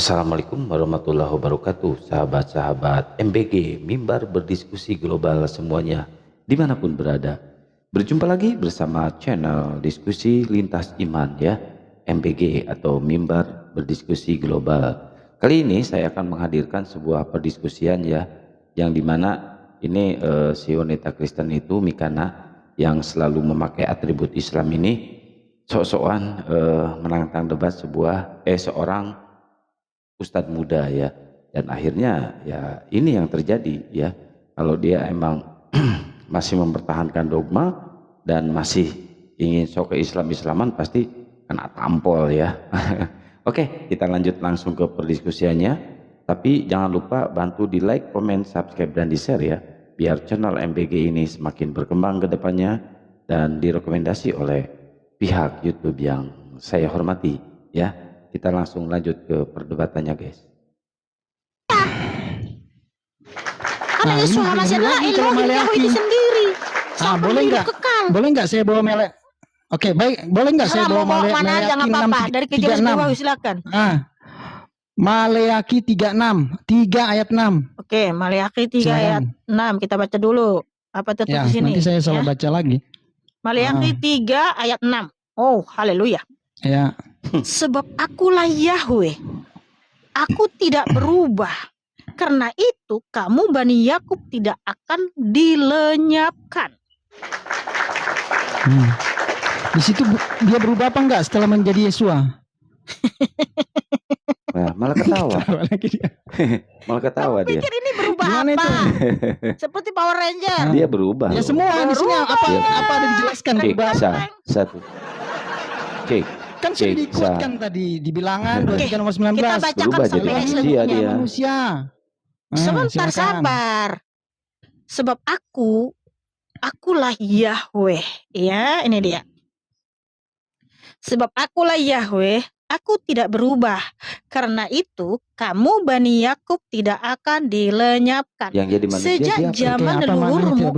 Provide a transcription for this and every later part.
Assalamualaikum warahmatullahi wabarakatuh, sahabat-sahabat MBG, Mimbar Berdiskusi Global semuanya, dimanapun berada. Berjumpa lagi bersama channel Diskusi Lintas Iman ya, MBG atau Mimbar Berdiskusi Global. Kali ini saya akan menghadirkan sebuah perdiskusian ya, yang dimana ini si wanita Kristen itu Mikana yang selalu memakai atribut Islam ini sok-sokan menantang debat seorang Ustadz muda ya, dan akhirnya ya ini yang terjadi ya, kalau dia emang masih mempertahankan dogma dan masih ingin sok ke Islaman pasti kena tampol ya. Oke, kita lanjut langsung ke perdiskusiannya, tapi jangan lupa bantu di like, comment, subscribe, dan di share ya, biar channel MBG ini semakin berkembang ke depannya dan direkomendasi oleh pihak YouTube yang saya hormati ya. Kita langsung lanjut ke perdebatannya guys. Karena Yesus masih adalah Elohim Yahweh itu sendiri. Boleh nggak saya bawa melek? Oke, baik. Boleh nggak saya bawa Maleaki 6 dari kejadian bawah, silakan. Maleaki 36, 3 ayat 6. Oke, Maleaki 3 ayat 6. Kita baca dulu. Apa tuh di sini? Nanti saya salah baca lagi. Maleaki 3 ayat 6. Oh, haleluya. Ya. Sebab akulah Yahweh, aku tidak berubah. Karena itu kamu Bani Yakub tidak akan dilenyapkan. Di situ dia berubah apa enggak setelah menjadi Yesua? Nah, malah ketawa. Malah ketawa dia. Pikir ini berubah apa? Seperti Power Ranger. Dia berubah. Ya semua di sini apa ada dijelaskan berubah? Satu. Cek. Kan sudah diikutkan tadi di bilangan 23 nomor 19. Kita bacakan sampai manusia dia. Manusia. Sebentar sabar. Sebab akulah Yahweh. Ya, ini dia. Sebab akulah Yahweh, aku tidak berubah. Karena itu kamu Bani Yakub tidak akan dilenyapkan. Yang jadi manusia sejak zaman leluhurmu.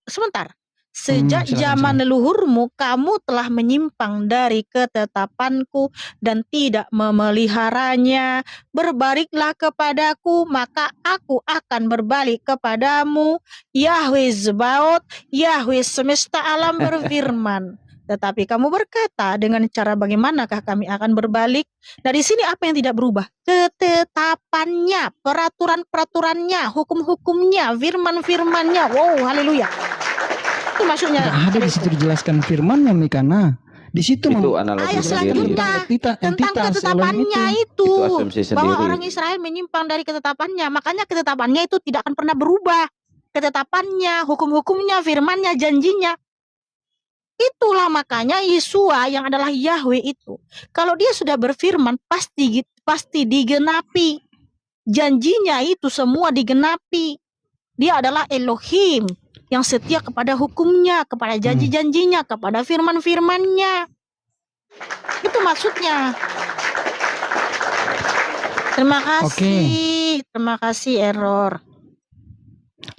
Sebentar. Sejak zaman leluhurmu kamu telah menyimpang dari ketetapanku dan tidak memeliharanya. Berbaliklah kepadaku, maka aku akan berbalik kepadamu. Yahweh Zebaot, Yahweh semesta alam berfirman. Tetapi kamu berkata, dengan cara bagaimanakah kami akan berbalik? Dari sini apa yang tidak berubah? Ketetapannya, peraturan-peraturannya, hukum-hukumnya, firman-firmannya. Wow, haleluya. Itu maksudnya. Ada di situ dijelaskan firman-Nya Mikana. Di situ itu analogi tentang ketetapannya itu bahwa orang Israel menyimpang dari ketetapannya, makanya ketetapannya itu tidak akan pernah berubah. Ketetapannya, hukum-hukumnya, firman-Nya, janjinya. Itulah makanya Yesua yang adalah Yahweh itu, kalau dia sudah berfirman pasti digenapi. Janjinya itu semua digenapi. Dia adalah Elohim yang setia kepada hukumnya, kepada janji-janjinya, kepada firman-firmannya. Itu maksudnya. Terima kasih. Terima kasih error.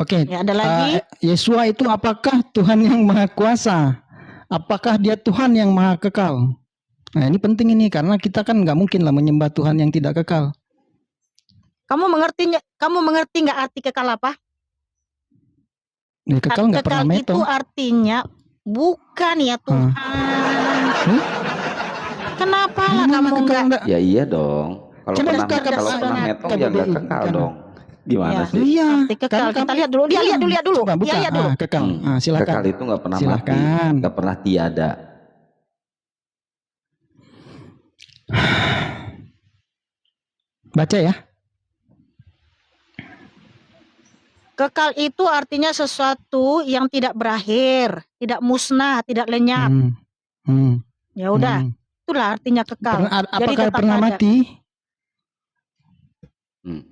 Oke. Ya, ada lagi. Yesua itu apakah Tuhan yang Maha Kuasa? Apakah dia Tuhan yang Maha Kekal? Nah, ini penting ini karena kita kan nggak mungkin lah menyembah Tuhan yang tidak kekal. Kamu mengerti nggak arti kekal apa? Kekal nggak pernah meto. Itu artinya bukan ya Tuhan. Kenapa lah kamu enggak? Ya iya dong. Kalau pernah meto ya nggak kekal dong. Gimana sih? Iya. Kekal. Kita lihat dulu. Dia lihat dulu. Dia lihat dulu. Kekal. Silakan. Kekal itu nggak pernah mati, nggak pernah tiada. Baca ya. Kekal itu artinya sesuatu yang tidak berakhir, tidak musnah, tidak lenyap. Ya udah, itulah artinya kekal. Apakah pernah mati?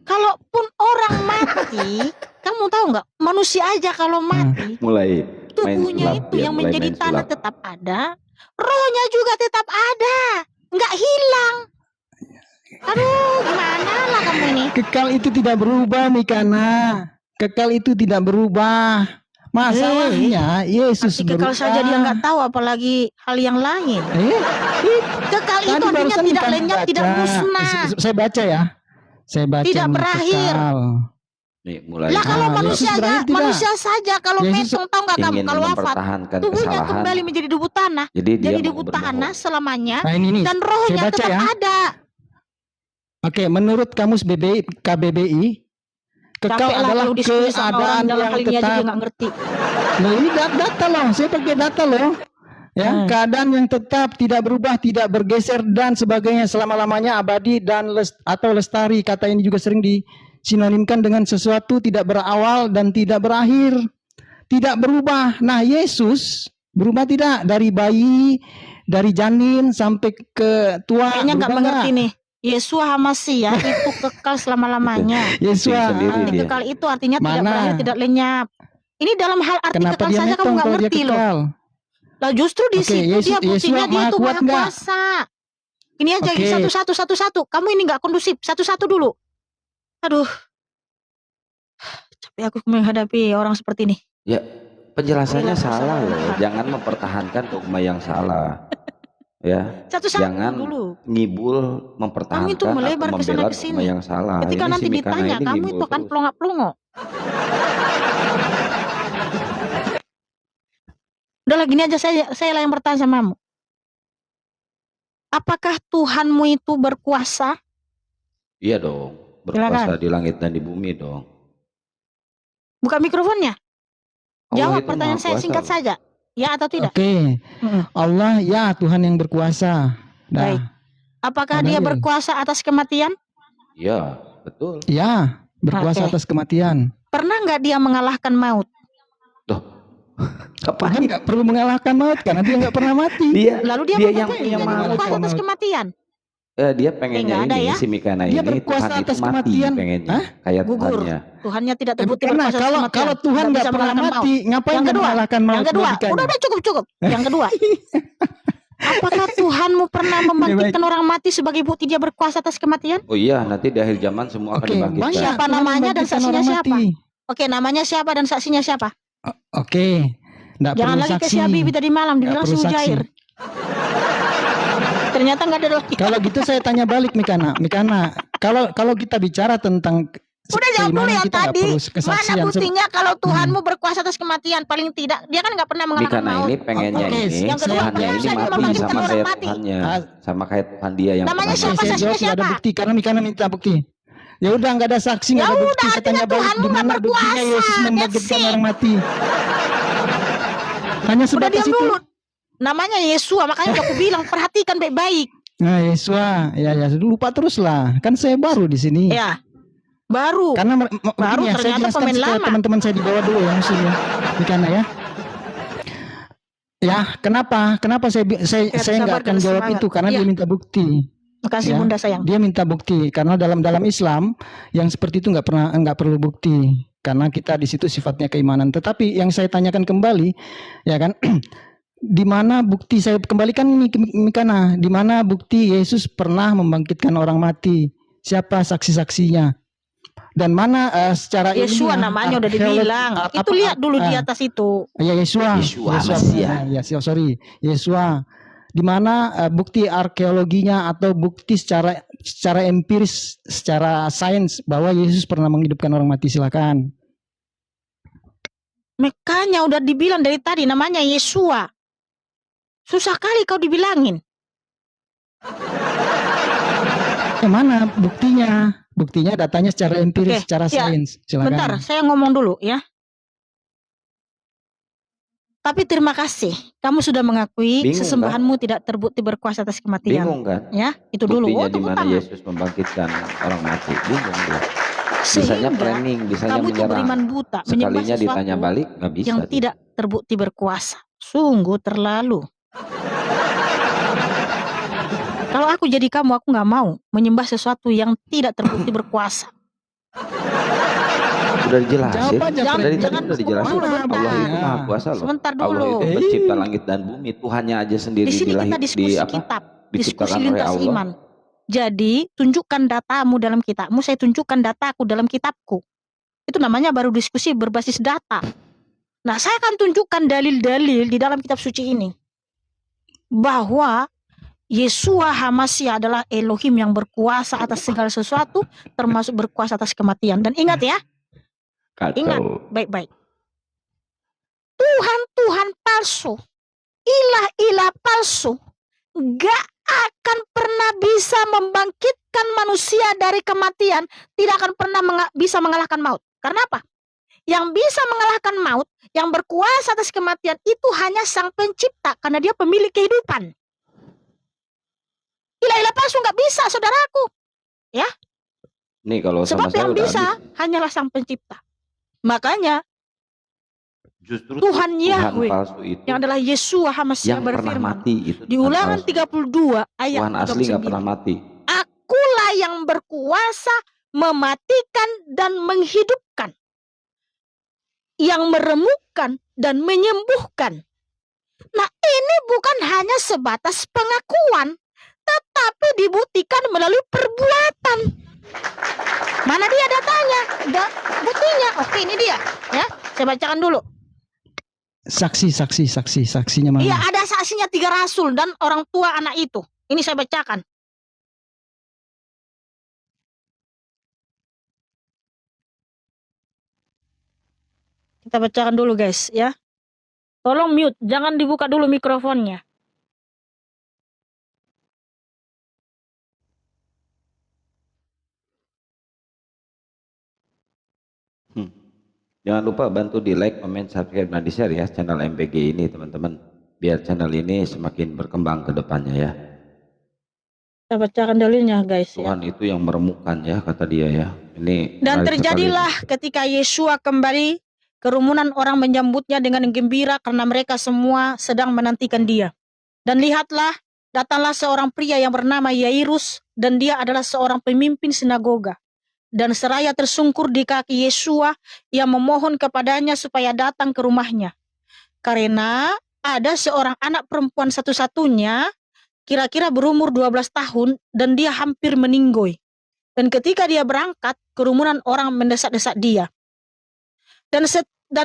Kalaupun orang mati, kamu tahu nggak? Manusia aja kalau mati, mulai tubuhnya itu yang menjadi tanah tetap ada, rohnya juga tetap ada, nggak hilang. Aduh, gimana lah kamu ini? Kekal itu tidak berubah, Mikana. Kekal itu tidak berubah. Masalahnya Yesus kekal saja dia nggak tahu, apalagi hal yang lain. Kekal itu artinya tidak lenyap, tidak musnah. Saya baca ya. Saya baca Tidak ini berakhir. kekal. Nih, mulai Lah kalau Yesus manusia berakhir tidak. manusia saja kalau Yesus metong, tahu nggak kamu ingin kalau wafat mempertahankan tubuhnya kesalahan. kembali menjadi debu tanah, Jadi dia jadi mau debu tanah berbohong. selamanya, Nah ini dan saya rohnya baca tetap ya. ada. Oke, menurut kamus KBBI, kekal Capek lah adalah kalau diskusi sama orang keadaan dalam yang hal ini aja dia tetap. nggak ngerti. Nah ini data loh, saya pakai data loh. Ya, keadaan yang tetap, tidak berubah, tidak bergeser dan sebagainya selama-lamanya, abadi dan atau lestari. Kata ini juga sering disinonimkan dengan sesuatu tidak berawal dan tidak berakhir, tidak berubah. Nah, Yesus berubah tidak? Dari bayi, dari janin sampai ke tua. Kayaknya nggak berubah mengerti nih. Yesua Hamasiah itu kekal selama-lamanya. Yesus sendiri Arti dia. kekal itu artinya tidak Mana? berakhir, tidak lenyap. Ini dalam hal arti Kenapa kekal dia saja kamu metong nggak kalau dia ngerti loh. kekal? Lah justru di Oke, situ dia buktinya Yesus dia itu kuat maha nggak? kuasa. Ini aja Oke. satu-satu. Kamu ini nggak kondusif. Satu-satu dulu. Aduh, capek aku menghadapi orang seperti ini. Ya, penjelasannya Perilaku salah sama loh. Tuhan. Jangan mempertahankan dogma yang salah. Ya, Satu-satu jangan dulu. ngibul Kamu mempertahankan itu melebar atau ke sana membela ke sini. dogma yang salah. Ketika Ini nanti si Mikana ditanya, ini kamu ngibul itu akan terus. pelongak-pelongok. Udah gini aja, saya lah yang bertanya samamu. Apakah Tuhanmu itu berkuasa? Iya dong, berkuasa di langit dan di bumi dong. Buka mikrofonnya. Allah Jawab itu pertanyaan maha saya kuasa singkat loh. saja. Ya atau tidak? Oke, Allah ya Tuhan yang berkuasa. Dah. Baik. Apakah Mana dia ya? berkuasa atas kematian? Iya, betul. Ya, berkuasa Oke. atas kematian. Pernah nggak dia mengalahkan maut? Loh, Tuhan kapan nggak perlu mengalahkan maut karena dia nggak pernah mati. Lalu dia yang mengatakan punya dia maut berkuasa kok. atas kematian. Dia pengennya nggak ada ini ya? si Mikana Dia ini berkuasa Tuhan itu atas mati kematian. pengennya. Hah? Kayak Gugur. Tuhannya. Tuhannya tidak terbukti Karena berkuasa atas kematian. kalau Tuhan nggak bisa pernah mengalahkan mati, maut. ngapain Yang dia kedua, mengalahkan maut? yang kedua, logikanya? udah cukup. Yang kedua, apakah Tuhanmu pernah membangkitkan orang mati sebagai bukti dia berkuasa atas kematian? Oh iya, nanti di akhir zaman semua akan Oke, dibangkitkan. banyak Siapa Tuhan namanya dan membangkitkan saksinya orang siapa? mati. Oke, namanya siapa dan saksinya siapa? Oke, nggak Jangan perlu lagi ke saksi. si Habibie tadi malam, Nggak dibilang si perlu saksi. Mujair. Ternyata nggak ada lagi. Kalau gitu saya tanya balik Mikana, kalau kita bicara tentang Udah jawab dulu keimanan, yang kita nggak tadi. perlu Mana kesaksian. buktinya kalau Tuhanmu berkuasa atas kematian? Paling tidak, dia kan nggak pernah mengalahkan Mikana maut. ini pengennya Oke, ini yang kedua, Tuhannya dia ini bisa mati membangkitkan sama orang kayak mati. Tuhannya, Ah. sama kayak Tuhan dia yang Namanya pernah siapa? mati. Saya Saksinya jawab tidak ada siapa? bukti karena Mikana minta bukti. Ya udah nggak ada saksi, nggak Ya ada bukti. udah, Saya tanya artinya balik Tuhanmu di nggak mana buktinya berkuasa. Yesus That's membangkitkan it. orang mati. Hanya Udah sebatas diam itu. dulu. Namanya Yesua, makanya udah aku bilang perhatikan baik-baik. Nah, Yesua, ya lupa terus lah. Kan saya baru di sini. Ya, baru. Karena Baru begini ya, saya ternyata jelaskan pemain ke lama. teman-teman saya di bawah dulu ya musuhnya. Mikana ya. Ya, kenapa saya Lihat, nggak sabar akan dan jawab semangat. itu karena Iya. dia minta bukti. Makasih Ya, Bunda sayang. Dia minta bukti karena dalam Islam yang seperti itu nggak perlu bukti karena kita di situ sifatnya keimanan. Tetapi yang saya tanyakan kembali, ya kan, di mana bukti saya kembalikan ini ke Mikana, di mana bukti Yesus pernah membangkitkan orang mati? Siapa saksi-saksinya? Dan mana secara Yesua ilmiah, namanya udah dibilang. Itu lihat dulu di atas itu. Ya Yesua. Yesua Masiah. Ya, sorry. Yesua. Di mana bukti arkeologinya atau bukti secara empiris, secara sains bahwa Yesus pernah menghidupkan orang mati? Silakan. Makanya udah dibilang dari tadi namanya Yesua. Susah kali kau dibilangin. Mana buktinya? Buktinya datanya secara empiris, Oke, secara ya. sains. Silakan. Bentar, saya ngomong dulu ya. Tapi terima kasih, kamu sudah mengakui Bingung, sesembahanmu tidak terbukti berkuasa atas kematian. Bingung kan? Ya, itu dulu. Buktinya di tepuk mana tangan. Yesus membangkitkan orang mati. Bingung dia. Sehingga Bisanya planning, bisanya kamu itu menyerah. beriman buta, menyembah Sekalinya sesuatu ditanya balik nggak bisa. yang dia. tidak terbukti berkuasa. Sungguh terlalu. Kalau aku jadi kamu, aku nggak mau menyembah sesuatu yang tidak terbukti berkuasa. Udah dijelasin. Jawab aja, Dari Fred. tadi udah dijelasin. Mana, Allah itu bentar. maha kuasa loh. Sebentar Allah dulu. itu pencipta langit dan bumi. Tuhannya aja sendiri Di sini kita dilahir- diskusi di apa? kitab, diskusi Diciptakan oleh lintas Allah. iman. Jadi tunjukkan datamu dalam kitabmu, saya tunjukkan dataku dalam kitabku. Itu namanya baru diskusi berbasis data. Nah, saya akan tunjukkan dalil-dalil di dalam kitab suci ini bahwa Yeshua HaMashiach adalah Elohim yang berkuasa atas segala sesuatu, termasuk berkuasa atas kematian. Dan ingat ya, ingat Kacau. baik-baik. Tuhan palsu, ilah palsu, gak akan pernah bisa membangkitkan manusia dari kematian, tidak akan pernah bisa mengalahkan maut. Karena apa? Yang bisa mengalahkan maut, yang berkuasa atas kematian itu hanya Sang Pencipta, karena Dia pemilik kehidupan. Ilah palsu nggak bisa, saudaraku. Ya. Nih kalau sebab sama yang saya bisa hanyalah Sang Pencipta. Makanya justru Tuhan Yahweh palsu itu yang adalah Yeshua HaMashiach yang pernah berfirman mati itu di Ulangan 32 ayat Tuhan asli nggak 39. pernah mati. Akulah yang berkuasa mematikan dan menghidupkan, yang meremukkan dan menyembuhkan. Nah, ini bukan hanya sebatas pengakuan, tetapi dibuktikan melalui perbuatan. Mana dia datanya? Buktinya. Oke, ini dia. Ya, saya bacakan dulu. Saksinya mana? Iya, ada saksinya 3 rasul dan orang tua anak itu. Ini saya bacakan. Kita bacakan dulu guys ya. Tolong mute, jangan dibuka dulu mikrofonnya. Jangan lupa bantu di like, comment, subscribe, dan di share ya channel MPG ini teman-teman. Biar channel ini semakin berkembang ke depannya ya. Kita bacakan dalilnya guys. Tuhan itu yang meremukkan ya kata dia ya. Ini dan terjadilah ketika Yeshua kembali, kerumunan orang menyambutnya dengan gembira karena mereka semua sedang menantikan dia. Dan lihatlah, datanglah seorang pria yang bernama Yairus, dan dia adalah seorang pemimpin sinagoga. Dan seraya tersungkur di kaki Yeshua, ia memohon kepadanya supaya datang ke rumahnya. Karena ada seorang anak perempuan satu-satunya, kira-kira berumur 12 tahun, dan dia hampir meninggoy. Dan ketika dia berangkat, kerumunan orang mendesak-desak dia. Dan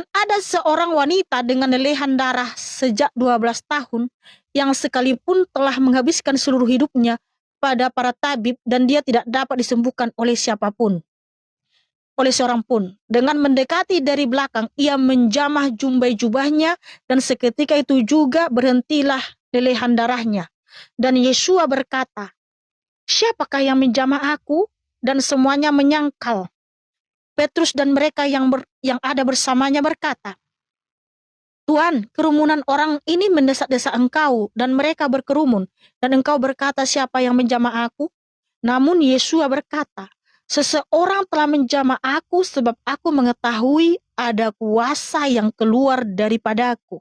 ada seorang wanita dengan lelehan darah sejak 12 tahun, yang sekalipun telah menghabiskan seluruh hidupnya pada para tabib, dan dia tidak dapat disembuhkan oleh siapapun, oleh seorang pun. Dengan mendekati dari belakang, ia menjamah jumbai jubahnya, dan seketika itu juga berhentilah lelehan darahnya. Dan Yeshua berkata, "Siapakah yang menjamah aku?" Dan semuanya menyangkal. Petrus dan mereka yang ada bersamanya berkata, "Tuhan, kerumunan orang ini mendesak-desak engkau, dan mereka berkerumun, dan engkau berkata, siapa yang menjamah aku?" Namun Yeshua berkata, "Seseorang telah menjamah aku, sebab aku mengetahui ada kuasa yang keluar daripadaku."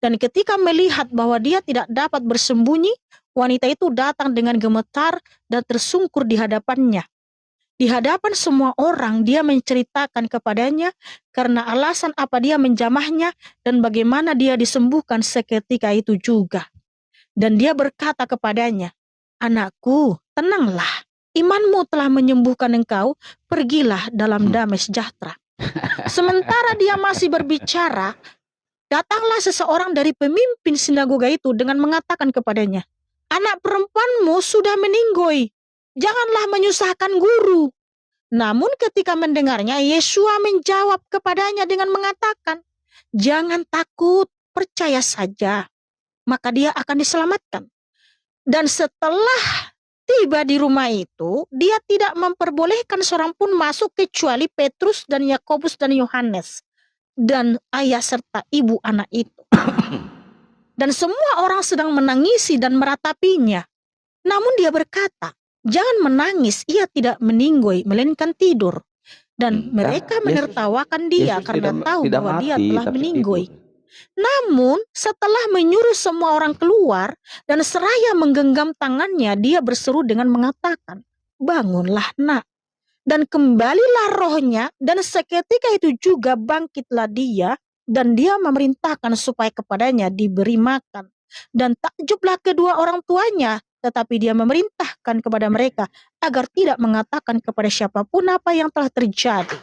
Dan ketika melihat bahwa dia tidak dapat bersembunyi, wanita itu datang dengan gemetar dan tersungkur di hadapannya. Di hadapan semua orang dia menceritakan kepadanya karena alasan apa dia menjamahnya dan bagaimana dia disembuhkan seketika itu juga. Dan dia berkata kepadanya, "Anakku, tenanglah, imanmu telah menyembuhkan engkau, pergilah dalam damai sejahtera." Sementara dia masih berbicara, datanglah seseorang dari pemimpin sinagoga itu dengan mengatakan kepadanya, "Anak perempuanmu sudah meninggoy. Janganlah menyusahkan guru." Namun ketika mendengarnya, Yeshua menjawab kepadanya dengan mengatakan, "Jangan takut, percaya saja, maka dia akan diselamatkan." Dan setelah tiba di rumah itu, dia tidak memperbolehkan seorang pun masuk kecuali Petrus dan Yakobus dan Yohanes, dan ayah serta ibu anak itu. Dan semua orang sedang menangisi dan meratapinya. Namun dia berkata, "Jangan menangis, ia tidak meninggoy, melainkan tidur." Dan mereka menertawakan dia karena tahu bahwa dia telah meninggoy. Namun setelah menyuruh semua orang keluar dan seraya menggenggam tangannya, dia berseru dengan mengatakan, "Bangunlah nak." Dan kembalilah rohnya, dan seketika itu juga bangkitlah dia, dan dia memerintahkan supaya kepadanya diberi makan. Dan takjublah kedua orang tuanya, tetapi dia memerintahkan kepada mereka agar tidak mengatakan kepada siapapun apa yang telah terjadi.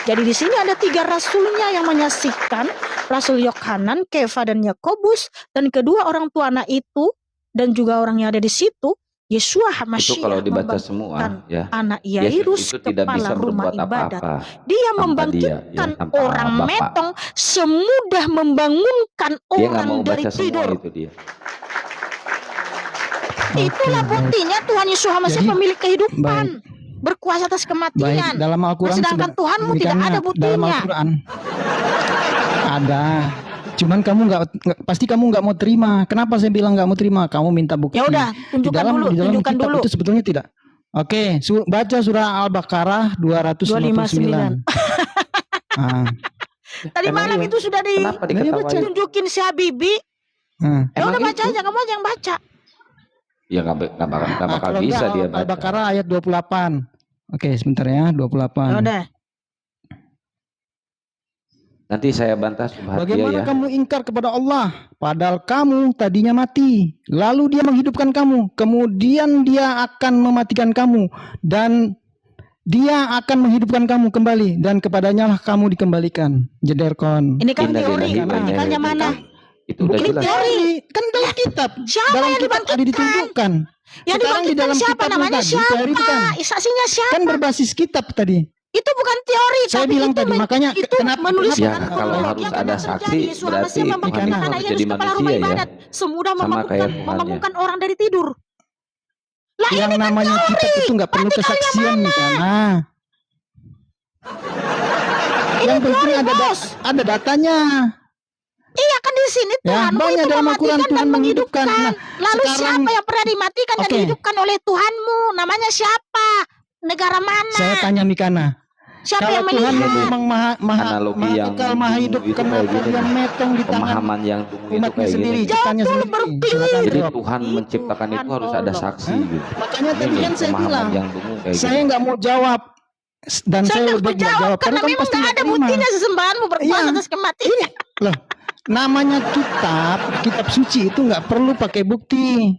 Jadi di sini ada 3 rasulnya yang menyaksikan, Rasul Yohanan, Kefa, dan Yakobus, dan kedua orang tua anak itu dan juga orang yang ada di situ, Yeshua Itu HaMasyiach kalau dibaca membangkitkan semua ya. anak Yesus Yairus itu tidak kepala bisa rumah berbuat ibadat. apa-apa Dia tanpa dia ya, membangkitkan tanpa orang Bapa. metong semudah membangunkan Dia nggak orang mau dari baca semua tidur. itu dia. Itulah buktinya Tuhan Yesus HaMasyiach Jadi, pemilik kehidupan, baik. berkuasa atas Baik, kematian. dalam Al-Quran Sedangkan Tuhanmu tidak Mikana, ada dalam buktinya. Al-Quran ada. Cuman kamu pasti kamu nggak mau terima. Kenapa saya bilang nggak mau terima? Kamu minta bukti. Ya udah, tunjukkan dulu, di dalam tunjukkan kitab dulu. itu sebetulnya tidak. Oke, baca surah Al-Baqarah 259. 259. Ah, Tadi Emang malam iya? itu sudah Kenapa diketawain? ditunjukin si Habibi. ah. Ya udah Emang baca itu? aja, kamu aja yang baca. Ya nggak bakal Kalau bisa enggak, dia baca. Al-Baqarah ayat 28. Oke, sebentar ya, 28. Ya udah. Nanti saya bantah subhat dia Bagaimana ya. kamu ingkar kepada Allah, padahal kamu tadinya mati, lalu Dia menghidupkan kamu, kemudian Dia akan mematikan kamu, dan Dia akan menghidupkan kamu kembali, dan kepadanya lah kamu dikembalikan. Jederkon. Ini kan Inna teori, lillahi wa inna praktikalnya ilaihi mana? raji'un. Itu udah Bukan jelas. teori, kan dalam kitab. Siapa Dalam yang kitab ada dibangkitkan? ditunjukkan. Yang Sekarang di dibangkitkan dalam siapa? kitabmu Namanya tadi, teori itu siapa? kan. Saksinya siapa? Kan berbasis kitab tadi. Itu bukan teori, Saya tapi bilang itu tadi, makanya itu kenapa- menuliskan Ya, kenapa- kalau kronologi harus yang ada benar saksi, terjadi. Yesus berarti HaMasyiach membangkitkan Tuhan anak harus Yairus jadi kepala rumah manusia ya. ibadat, semudah Sama kayak Tuhannya. membangunkan orang dari tidur. Lah Yang ini kan namanya teori. kitab itu nggak perlu Praktikalnya kesaksian, mana? karena Ini yang penting teori, ada bos. ada datanya. Iya kan di sini Ya, Tuhanmu banyak itu dalam Al-Quran mematikan Tuhan dan menghidupkan. menghidupkan. Nah, Lalu sekarang- siapa yang pernah dimatikan dan Oke. dihidupkan oleh Tuhanmu? Namanya siapa? Negara mana? Saya tanya Mikana, Siapa kalau yang Tuhan melihat? memang maha Analogi yang kekal, maha hidup, itu kayak kenapa gini Dia nih. metong di tangan Pemahaman yang dungu itu umatnya kayak sendiri, gini. ciptanya Jawab dulu, sendiri? berpikir. Silakan Jadi jawab. Tuhan menciptakan itu harus ada tolong. saksi gitu. Makanya tadi Ini kan saya pemahaman bilang, yang dungu kayak saya gini. nggak mau jawab, dan Saya saya nggak lebih nggak menjawab jawab karena kamu memang pasti nggak nggak ada terima. buktinya sesembahanmu berkuasa Iya. atas kematian. Loh, namanya kitab suci itu nggak perlu pakai bukti.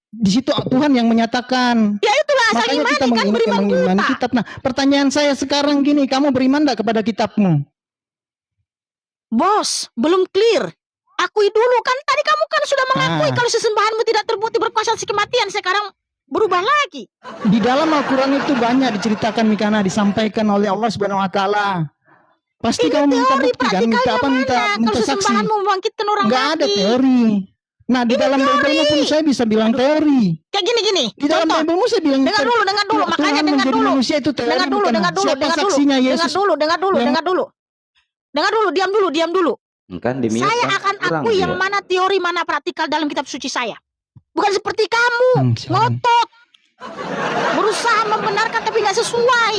Di situ Tuhan yang menyatakan. Ya itulah asal Makanya kita imani kan beriman mengimani buta. kitab. Nah, pertanyaan saya sekarang gini, kamu beriman enggak kepada kitabmu? Bos, belum clear. Akui dulu kan tadi kamu kan sudah mengakui Ah. kalau sesembahanmu tidak terbukti berkuasa atas kematian. Sekarang berubah lagi. Di dalam Al-Quran itu banyak diceritakan, Mikana, disampaikan oleh Allah Subhanahu Wa Taala. Pasti Ini kamu minta teori bukti kan, minta praktikalnya apa? Minta mana? Kalau saksi. sesembahanmu membangkitkan orang Nggak mati. ada teori. Nah, di Ini dalam teori. Bible pun saya bisa bilang teori. Kayak gini-gini. Di dalam Contoh. Bible saya bilang Dengar dulu. Makanya Tuhan dengar menjadi dulu. manusia itu teori, Dengar dulu, bukan? dengar dulu, Siapa dengar dulu. saksinya Dengar Yesus? dulu, dengar dulu, yang- dengar dulu. Dengar dulu, diam dulu. Kan di mute Saya kan akan kurang akui dia. yang mana teori, mana praktikal dalam kitab suci saya. Bukan seperti kamu, Silakan. ngotot. Berusaha membenarkan tapi nggak sesuai.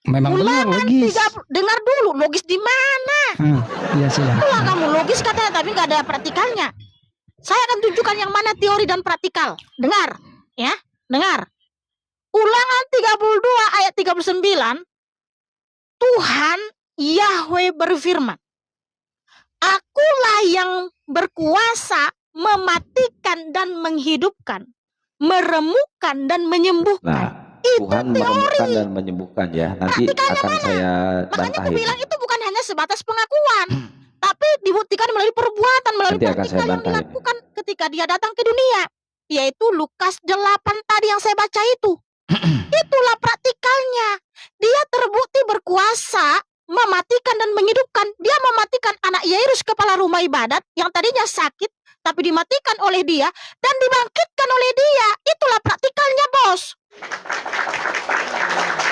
Memang benar, Ulangan logis. dengar dulu, logis di mana? Iya, silakan. Itulah kamu logis katanya tapi nggak ada praktikalnya. Saya akan tunjukkan yang mana teori dan praktikal. Dengar, ya, dengar. Ulangan 32 ayat 39. Tuhan Yahweh berfirman, Akulah yang berkuasa mematikan dan menghidupkan, meremukkan dan menyembuhkan. Nah, Tuhan meremukkan dan menyembuhkan ya. Nanti akan saya Makanya bantah aku itu. bilang itu bukan hanya sebatas pengakuan, tapi dibuktikan melalui perbuatan, melalui Nanti akan saya praktikal yang bantah ini. dilakukan ketika dia datang ke dunia. Yaitu Lukas 8 tadi yang saya baca itu. Itulah praktikalnya. Dia terbukti berkuasa mematikan dan menghidupkan. Dia mematikan anak Yairus kepala rumah ibadat yang tadinya sakit tapi dimatikan oleh dia dan dibangkitkan oleh dia. Itulah praktikalnya, bos.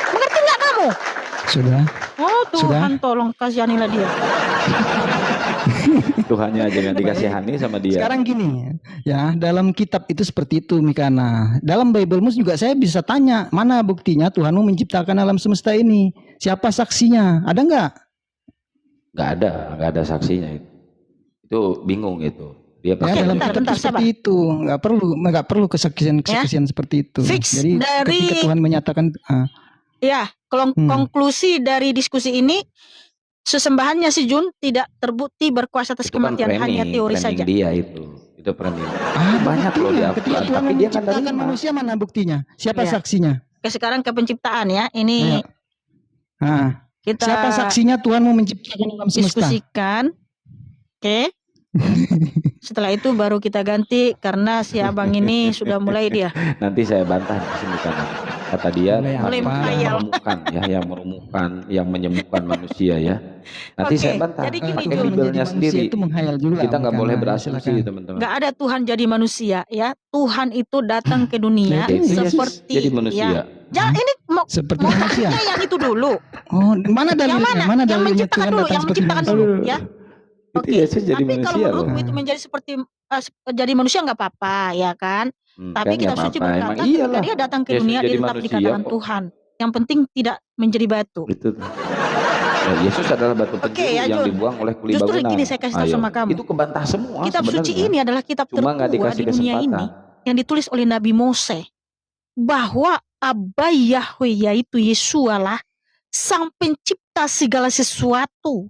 Mengerti nggak kamu? Sudah. Oh Sudah. Tuhan, tolong kasihanilah dia. Tuhannya aja yang dikasihani sama dia. Sekarang gini, ya, dalam kitab itu seperti itu, Mikana. Dalam Bible-mu juga saya bisa tanya, mana buktinya Tuhanmu menciptakan alam semesta ini? Siapa saksinya? Ada nggak? Nggak ada saksinya itu. Itu bingung itu. Dia Ya, pakai dalam bentar, kitab bentar, itu seperti itu, nggak perlu kesaksian seperti itu. Fix Jadi dari- ketika Tuhan menyatakan, Ya, kalau konklusi dari diskusi ini, sesembahannya si Jun tidak terbukti berkuasa atas itu kan kematian, hanya teori saja. dia itu framing. ada Banyak loh di buktinya. Ketika Al-Quran, Tuhan tapi dia kan menciptakan terima. manusia, mana buktinya? Siapa Iya. saksinya? Oke, sekarang ke penciptaan ya. Ini Nah, kita siapa saksinya Tuhan mau menciptakan alam semesta? diskusikan. Oke. Setelah itu baru kita ganti karena si abang ini sudah mulai dia. Nanti saya bantah di sini karena kata dia Mulai Tuhan menghayal. yang merumukan, yang menyembuhkan manusia ya. Nanti Oke, saya bantah jadi gini, pakai Jul. Bibelnya sendiri. Itu menghayal juga. Kita nggak boleh bukan, berasumsi silakan. teman-teman. Nggak ada Tuhan jadi manusia ya. Tuhan itu datang ke dunia Nah, itu Yesus seperti jadi manusia. ya. Jangan ini mau Seperti mau manusia. tanya yang itu dulu. Oh, mana Yang dalilnya? mana? Mana Yang dalilnya menciptakan Tuhan dulu, datang yang seperti menciptakan manusia? dulu ya. Itu Oke. Yesus jadi Tapi kalau manusia loh. menurutmu itu menjadi seperti jadi manusia nggak apa-apa ya kan? Tapi Kan kitab nggak suci apa-apa. Emang berkata ketika iyalah. dia datang ke Yesus dunia jadi dia tetap manusia dikatakan kok. Tuhan. Yang penting tidak menjadi batu. Itu. Yesus adalah batu penjuru Oke, ya, yang Jul. dibuang oleh kuli Justru bangunan. gini saya kasih tahu Ayo. sama kamu. Itu kebantah semua Kitab suci sebenarnya. ini adalah kitab Cuma nggak tertua dikasih di dunia ini kesempatan. yang ditulis oleh Nabi Mose bahwa Abba Yahweh yaitu Yesualah sang pencipta segala sesuatu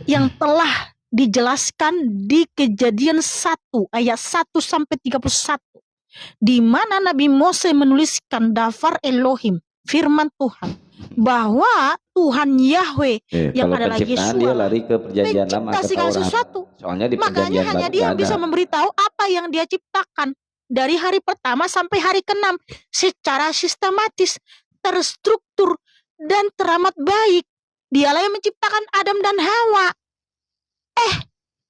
yang telah dijelaskan di Kejadian 1 ayat 1 sampai 31 di mana Nabi Mose menuliskan Dafar Elohim, firman Tuhan, bahwa Tuhan Yahweh yang kalau adalah penciptaan dia Yeshua lari ke perjanjian lama pencipta ke segala Taurat. sesuatu. Soalnya di Makanya perjanjian hanya baru dia nggak yang bisa ada. memberitahu apa yang dia ciptakan dari hari pertama sampai hari ke-6 secara sistematis, terstruktur dan teramat baik. Dialah yang menciptakan Adam dan Hawa.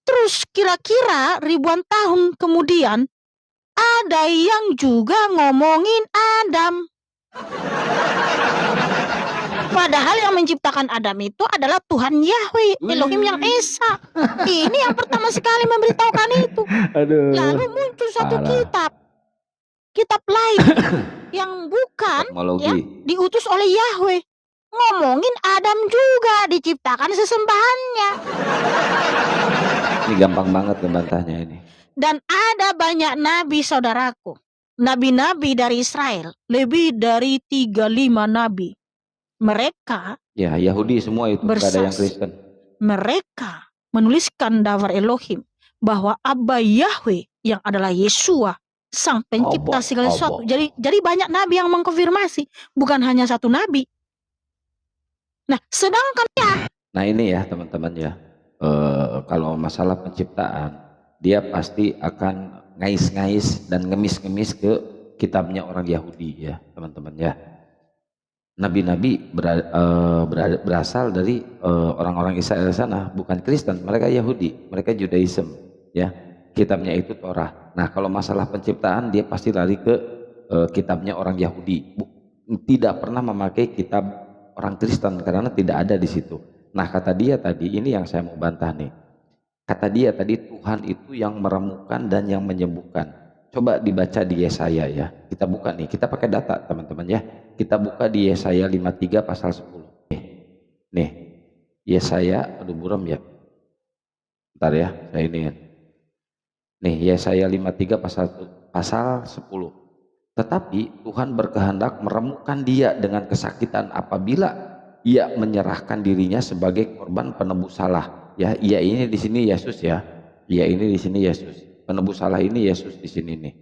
Terus kira-kira ribuan tahun kemudian ada yang juga ngomongin Adam. Padahal yang menciptakan Adam itu adalah Tuhan Yahweh, Elohim yang Esa. Ini yang pertama sekali memberitahukan itu. Aduh. Lalu muncul satu Parah. kitab lain yang bukan ya, diutus oleh Yahweh. Ngomongin Adam juga diciptakan sesembahannya. Ini gampang banget ngebantahnya ini. Dan ada banyak nabi saudaraku. Nabi-nabi dari Israel. Lebih dari 35 nabi. Mereka Ya Yahudi semua itu, nggak ada yang Kristen. Mereka menuliskan Dafar Elohim bahwa Abba Yahweh yang adalah Yeshua sang pencipta segala sesuatu. Jadi banyak nabi yang mengkonfirmasi, bukan hanya satu nabi. Nah, sedangkan ya. Nah ini ya teman-teman ya, kalau masalah penciptaan, dia pasti akan ngais-ngais dan ngemis-ngemis ke kitabnya orang Yahudi ya teman-teman ya. Nabi-nabi berasal dari orang-orang Israel sana, bukan Kristen, mereka Yahudi, mereka Judaism ya. Kitabnya itu Torah. Nah kalau masalah penciptaan dia pasti lari ke kitabnya orang Yahudi, tidak pernah memakai kitab orang Kristen karena tidak ada di situ. Nah kata dia tadi, ini yang saya mau bantah nih. Kata dia tadi Tuhan itu yang meramukan dan yang menyembuhkan. Coba dibaca di Yesaya ya. Kita buka nih, kita pakai data teman-teman ya. Kita buka di Yesaya 53 pasal 10. Nih, Yesaya, aduh buram ya. Bentar ya, saya ini. Nih, Yesaya 53 pasal 10. Tetapi Tuhan berkehendak meremukkan dia dengan kesakitan apabila ia menyerahkan dirinya sebagai korban penebus salah. Ya, ia ini di sini Yesus ya. Ia ini di sini Yesus. Penebus salah ini Yesus di sini nih.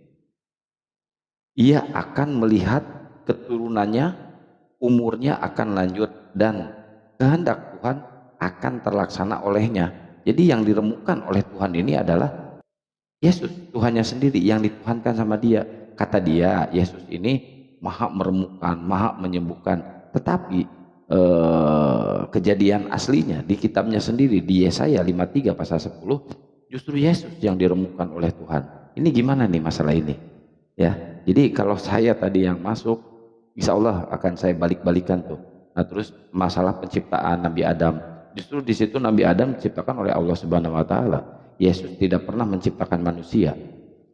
Ia akan melihat keturunannya, umurnya akan lanjut dan kehendak Tuhan akan terlaksana olehnya. Jadi yang diremukkan oleh Tuhan ini adalah Yesus, Tuhannya sendiri yang dituhankan sama dia. Kata dia, Yesus ini maha meremukkan, maha menyembuhkan. Tetapi kejadian aslinya di kitabnya sendiri di Yesaya 53 pasal 10 justru Yesus yang diremukkan oleh Tuhan. Ini gimana nih masalah ini? Ya, jadi kalau saya tadi yang masuk, insya Allah akan saya balik-balikan tuh. Nah terus masalah penciptaan Nabi Adam, justru di situ Nabi Adam diciptakan oleh Allah Subhanahu Wa Taala. Yesus tidak pernah menciptakan manusia.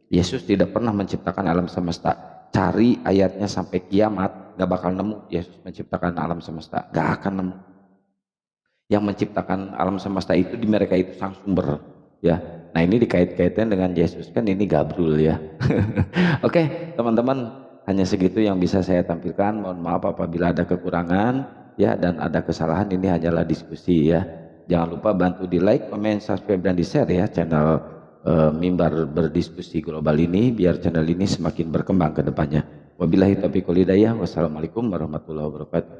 Yesus tidak pernah menciptakan alam semesta. Cari ayatnya sampai kiamat, gak bakal nemu Yesus menciptakan alam semesta, gak akan nemu. Yang menciptakan alam semesta itu di mereka itu sang sumber ya. Nah ini dikait-kaitkan dengan Yesus, kan ini Gabriel ya. Oke teman-teman, hanya segitu yang bisa saya tampilkan. Mohon maaf apabila ada kekurangan ya, dan ada kesalahan. Ini hanyalah diskusi ya. Jangan lupa bantu di like, comment, subscribe dan di share ya channel Mimbar Berdiskusi Global ini, biar channel ini semakin berkembang ke depannya. Wabillahi taufiq wal hidayah. Wassalamualaikum warahmatullahi wabarakatuh.